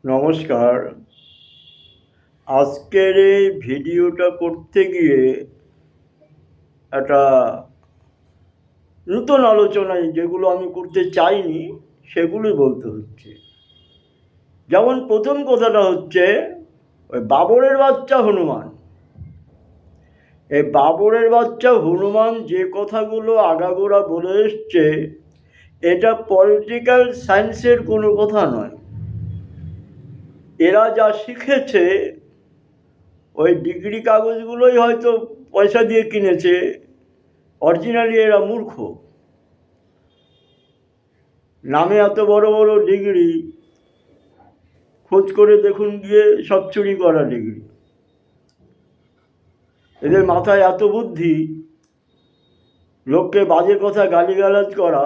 নমস্কার। আজকের এই ভিডিওটা করতে গিয়ে একটা নতুন আলোচনায় যেগুলো আমি করতে চাইনি সেগুলোই বলতে হচ্ছে। যেমন প্রথম কথাটা হচ্ছে ওই বাবরের বাচ্চা হনুমান। এই বাবরের বাচ্চা হনুমান যে কথাগুলো আগাগোড়া বলে এসছে, এটা পলিটিক্যাল সায়েন্সের কোনো কথা নয়। এরা যা শিখেছে ওই ডিগ্রি কাগজগুলোই হয়তো পয়সা দিয়ে কিনেছে, অরিজিনালি এরা মূর্খ। নামে এত বড় বড় ডিগ্রি, খোঁজ করে দেখুন গিয়ে সব চুরি করা ডিগ্রি। এদের মাথায় এত বুদ্ধি, লোককে বাজে কথা গালিগালাজ করা,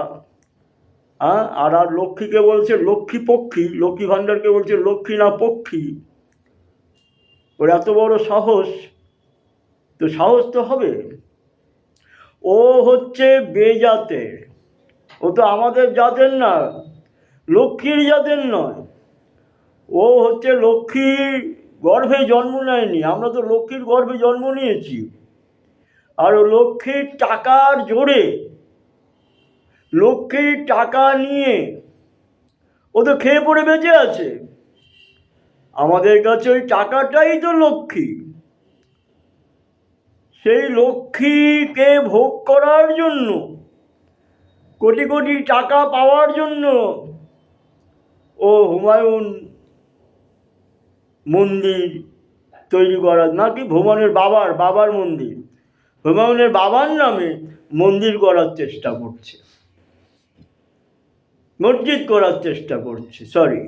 আর লক্ষ্মীকে বলছে লক্ষ্মী পক্ষী, লক্ষ্মী ভাণ্ডারকে বলছে লক্ষ্মী না পক্ষী। ওর এত বড় সাহস, তো সাহস তো হবে। ও হচ্ছে বেজাতের, ও তো আমাদের জাতের না, লক্ষ্মীর জাতের নয়। ও হচ্ছে লক্ষ্মীর গর্ভে জন্ম নেয়নি, আমরা তো লক্ষ্মীর গর্ভে জন্ম নিয়েছি। আর লক্ষ্মীর টাকার জোরে, লক্ষ্মীর টাকা নিয়ে ও তো খেয়ে পড়ে বেঁচে আছে। আমাদের কাছে ওই টাকাটাই তো লক্ষ্মী। সেই লক্ষ্মীকে ভোগ করার জন্য, কোটি কোটি টাকা পাওয়ার জন্য ও হুমায়ুন মন্দির তৈরি করার, নাকি হুমায়ুনের বাবার মন্দির, হুমায়ুনের বাবার নামে মন্দির করার চেষ্টা করছে, মসজিদ করার চেষ্টা করছে। সরি,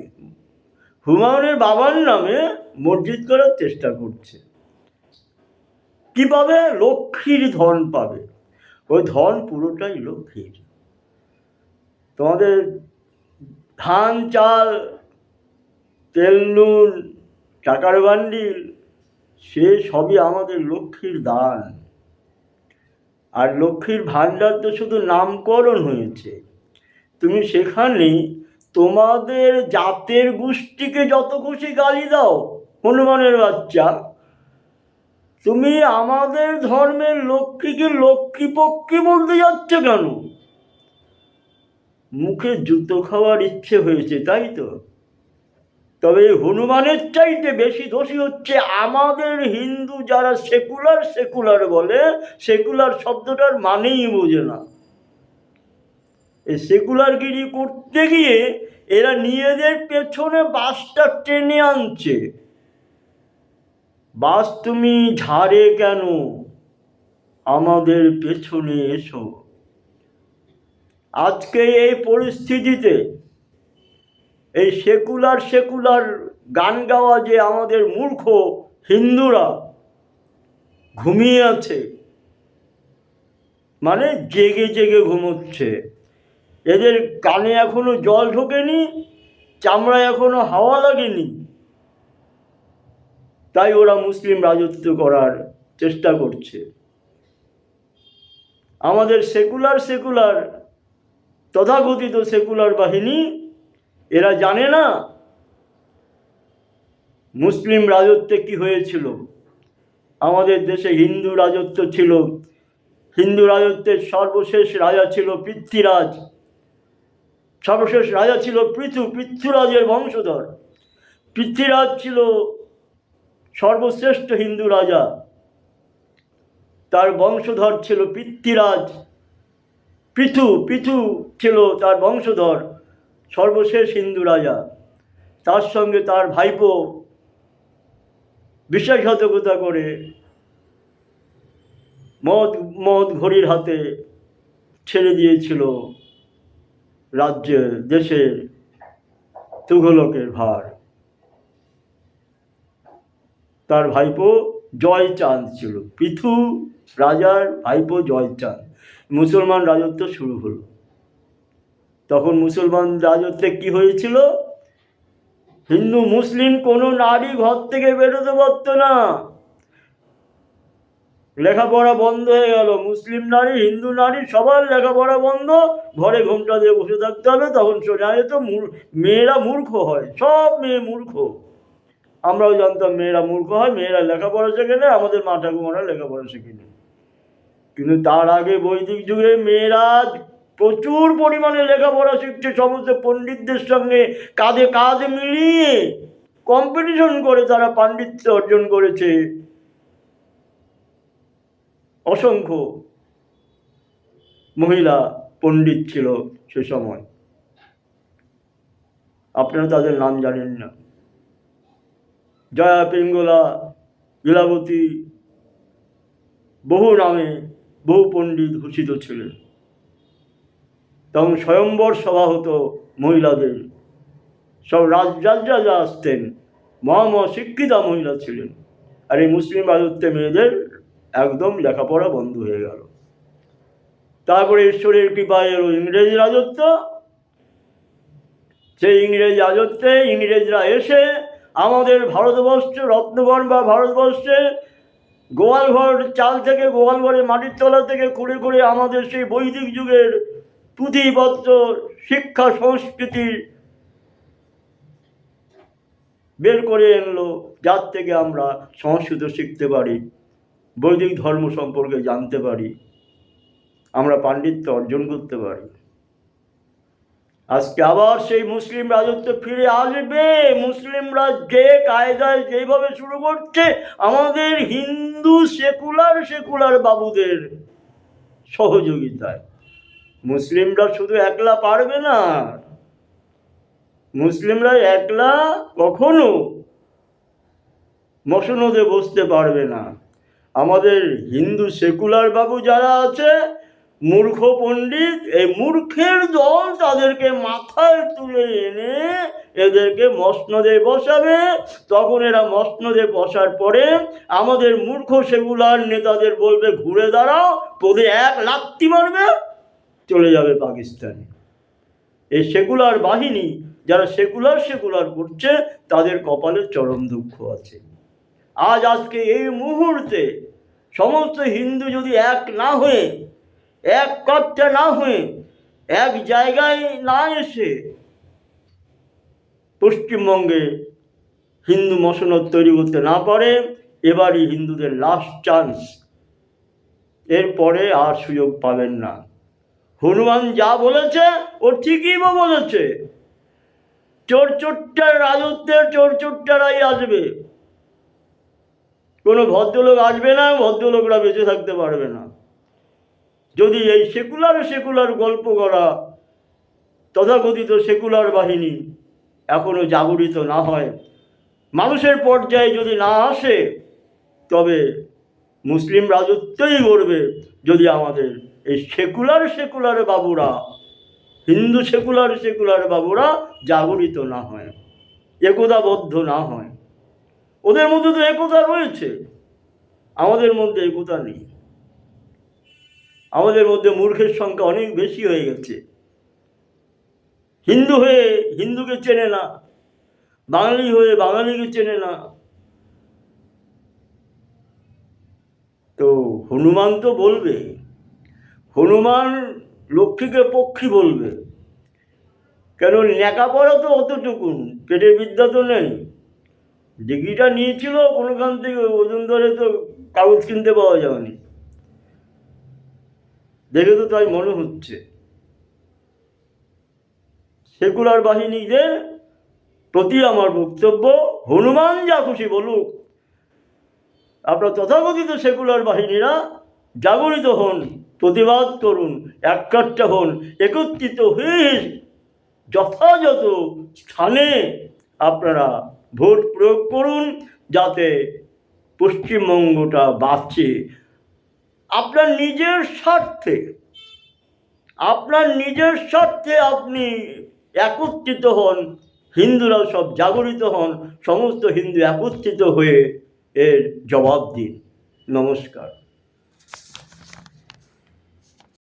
হুমায়ুনের বাবার নামে মসজিদ করার চেষ্টা করছে। কি পাবে? লক্ষ্মীর ধন পাবে। ওই ধন পুরোটাই লক্ষ্মীর। তোমাদের ধান চাল তেল নুন টাকার বান্ডিল, সে সবই আমাদের লক্ষ্মীর দান। আর লক্ষ্মীর ভাণ্ডার তো শুধু নামকরণ হয়েছে। তুমি সেখানে তোমাদের জাতের গোষ্ঠীকে যত খুশি গালি দাও, হনুমানের বাচ্চা, তুমি আমাদের ধর্মের লক্ষ্মীকে লক্ষ্মীপক্ষী বলতে যাচ্ছ কেন? মুখে জুতো খাওয়ার ইচ্ছে হয়েছে, তাই তো? তবে হনুমানের চাইতে বেশি দোষী হচ্ছে আমাদের হিন্দু যারা সেকুলার বলে, সেকুলার শব্দটার মানেই বোঝে না। এই সেকুলারগিরি করতে গিয়ে এরা নিজেদের পেছনে বাসটা টেনে আনছে। বাস তুমি ঝাড়ে কেন, আমাদের পেছনে এসো। আজকে এই পরিস্থিতিতে এই সেকুলার গান গাওয়া যে আমাদের মূর্খ হিন্দুরা ঘুমিয়ে আছে, মানে জেগে জেগে ঘুমোচ্ছে। এদের কানে এখনো জল ঢোকেনি, চামড়ায় এখনো হাওয়া লাগেনি, তাই ওরা মুসলিম রাজত্ব করার চেষ্টা করছে। আমাদের সেকুলার তথাকথিত সেকুলার বাহিনী, এরা জানে না মুসলিম রাজত্বে কি হয়েছিল। আমাদের দেশে হিন্দু রাজত্ব ছিল। হিন্দু রাজত্বের সর্বশেষ রাজা ছিল পৃথ্বীরাজ, সর্বশেষ রাজা ছিল পৃথ্বীরাজের বংশধর। পৃথ্বীরাজ ছিল সর্বশ্রেষ্ঠ হিন্দু রাজা, তার বংশধর ছিল পৃথ্বীরাজ। পৃথু ছিল তার বংশধর, সর্বশেষ হিন্দু রাজা। তার সঙ্গে তার ভাইপো বিশ্বাসঘাতকতা করে মদ ঘড়ির হাতে ছেড়ে দিয়েছিল রাজ্যে দেশের তুঘলকের ভার। তার ভাইপো জয়চাঁদ ছিল, পৃথু রাজার ভাইপো জয়চাঁদ। মুসলমান রাজত্ব শুরু হলো। তখন মুসলমান রাজত্বে কি হয়েছিল? হিন্দু মুসলিম কোনো নারী ঘর থেকে বেরোতে পারত না। লেখাপড়া বন্ধ হয়ে গেল, মুসলিম নারী হিন্দু নারী সবার লেখাপড়া বন্ধ, ঘরে ঘোমটা দিয়ে বসে থাকতে হবে। তখন শোনা যেত মেয়েরা মূর্খ হয়, সব মেয়ে মূর্খ। আমরাও জানতাম মেয়েরা মূর্খ হয়, মেয়েরা লেখাপড়া শেখে না, আমাদের মা ঠাকুমারা লেখাপড়া শেখেনি। কিন্তু তার আগে বৈদিক যুগে মেয়েরা প্রচুর পরিমাণে লেখাপড়া শিখছে, সমস্ত পণ্ডিতদের সঙ্গে কাঁধে কাঁধ মিলিয়ে কম্পিটিশন করে তারা পাণ্ডিত্য অর্জন করেছে। অসংখ্য মহিলা পণ্ডিত ছিল সে সময়, আপনারা তাদের নাম জানেন না। জয়া, পিঙ্গলা, লীলাবতী, বহু নামে বহু পণ্ডিত ভূষিত ছিলেন। তখন স্বয়ম্বর সভা হতো মহিলাদের, সব রাজা আসতেন, মহা শিক্ষিতা মহিলা ছিলেন। আর এই মুসলিম রাজত্বে মেয়েদের একদম লেখাপড়া বন্ধ হয়ে গেল। তারপরে ঈশ্বরের কৃপায় এলো ইংরেজ রাজত্ব। সেই ইংরেজ রাজত্বে ইংরেজরা এসে আমাদের ভারতবর্ষ, রত্নগণ বা ভারতবর্ষে গোয়ালঘর চাল থেকে, গোয়ালঘরের মাটির তলা থেকে খুঁড়ে খুঁড়ে আমাদের সেই বৈদিক যুগের পুঁথিপত্র, শিক্ষা, সংস্কৃতি বের করে আনলো, যার থেকে আমরা সংস্কৃত শিখতে পারি, বৈদিক ধর্ম সম্পর্কে জানতে পারি, আমরা পাণ্ডিত্য অর্জন করতে পারি। আজকে আবার সেই মুসলিম রাজত্ব ফিরে আসবে। মুসলিমরা যে কায়দায় যেভাবে শুরু করছে, আমাদের হিন্দু সেকুলার বাবুদের সহযোগিতায়। মুসলিমরা শুধু একলা পারবে না, মুসলিমরা একলা কখনো মসনদে বসতে পারবে না। আমাদের হিন্দু সেকুলার বাবু যারা আছে, মূর্খ পণ্ডিত, এই মূর্খের দল তাদেরকে মাথায় তুলে এনে এদেরকে মসনদে বসাবে। তখন এরা মসনদে বসার পরে আমাদের মূর্খ সেকুলার নেতাদের বলবে, ঘুরে দাঁড়াও, তোদের এক লাত্তি মারবে, চলে যাবে পাকিস্তানে। এই সেকুলার বাহিনী যারা সেকুলার করছে, তাদের কপালে চরম দুঃখ আছে। আজকে এই মুহূর্তে সমস্ত হিন্দু যদি এক না হয়ে, এক কথা না হয়ে, এক জায়গায় না এসে পশ্চিমবঙ্গে হিন্দু মসনদ তৈরি করতে না পারে, এবারই হিন্দুদের লাস্ট চান্স। এরপরে আর সুযোগ পাবেন না। হনুমান যা বলেছে ও ঠিকই বলেছে। চোরচোট্টার রাজত্বের চোরচোট্টারাই আসবে, কোনো ভদ্রলোক আসবে না, ভদ্রলোকরা বেঁচে থাকতে পারবে না। যদি এই সেকুলার গল্প করা তথাকথিত সেকুলার বাহিনী এখনো জাগরিত না হয়, মানুষের পর্যায়ে যদি না আসে, তবে মুসলিম রাজত্বই গড়বে। যদি আমাদের এই সেকুলার বাবুরা, হিন্দু সেকুলার বাবুরা জাগরিত না হয়, একতাবদ্ধ না হয়। ওদের মধ্যে তো একতা রয়েছে, আমাদের মধ্যে একতা নেই। আমাদের মধ্যে মূর্খের সংখ্যা অনেক বেশি হয়ে গেছে। হিন্দু হয়ে হিন্দুকে চেনে না, বাঙালি হয়ে বাঙালিকে চেনে না। তো হনুমান তো বলবে, হনুমান লক্ষ্মীকে পক্ষী বলবে, কেন লেখাপড়া তো অতটুকুন, পেটের বিদ্যা তো নেই। ডিগ্রিটা নিয়েছিল কোনোখান থেকে, ওজন ধরে তো কাগজ কিনতে পাওয়া যায়নি, দেখে তো তাই মনে হচ্ছে। সেকুলার বাহিনীদের প্রতি আমার বক্তব্য, হনুমান যা খুশি বলুক, আপনার তথাকথিত সেকুলার বাহিনীরা জাগরিত হন, প্রতিবাদ করুন, এককাট্টা হন, একত্রিত হয়ে যথাযথ স্থানে আপনারা ভোট প্রয়োগ করুন, যাতে পশ্চিমবঙ্গটা বাঁচে। আপনার নিজের স্বার্থে আপনি একত্রিত হন, হিন্দুরাও সব জাগরিত হন, সমস্ত হিন্দু একত্রিত হয়ে এর জবাব দিন। নমস্কার।